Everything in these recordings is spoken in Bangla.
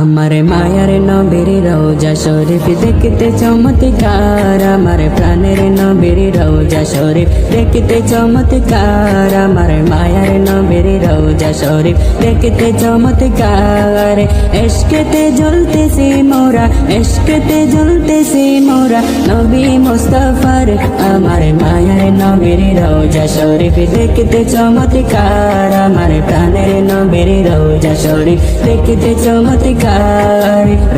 আমার মায়ার নবীর রওজা শরীফ দেখতে চমৎকার, আমার প্রাণের নবীর রওজা শরীফ দেখতে চমৎকার, আমার মায়ার নবীর রওজা শরীফ দেখতে চমৎকার। ইশকেতে জ্বলতেছি মোরা, ইশকেতে জ্বলতেছি মোরা নবী মুস্তাফার, আমার মায়ার নবীর রওজা শরীফ দেখতে চমৎকার, আমার প্রাণের নবীর রওজা শরীফ দেখতে চমৎকার।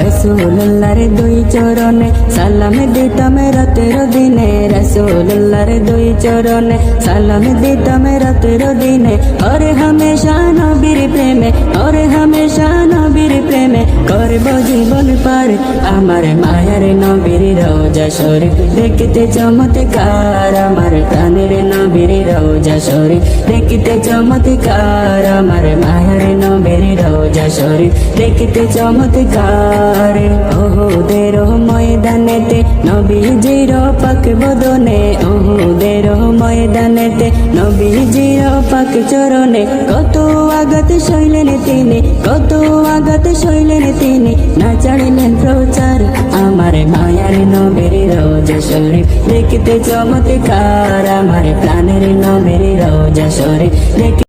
রাসূলুল্লাহর দুই চরণে সালাম দিতাম রাতের দিনে, রাসূলুল্লাহর দুই চরণে সালাম দিতাম রাতের দিনে। ওরে হামেশা নবীর প্রেমে, ওরে হামেশা নবীর প্রেমে করব জীবন পার, আমার মায়ার নবীর রওজা শরীফ দেখতে চমৎকার, আমার প্রাণের নবীর রওজা শরীফ দেখতে চমৎকার, আমার মায়ার নবীর রওজা শরীফ দেখতে চমৎকার। ওহুদের ময়দানেতে নবীজির পাক বদনে, ওহুদের ময়দানেতে নবীজির পাক চরণে কত আঘাত সইলেন তিনি, কত আঘাত সইলেন তিনি, না ছাড়লেন প্রচার, আমার মায়ার নবীর রওজা শরীফ দেখতে চমৎকার, আমার প্রাণের নবীর রওজা শরীফ দেখতে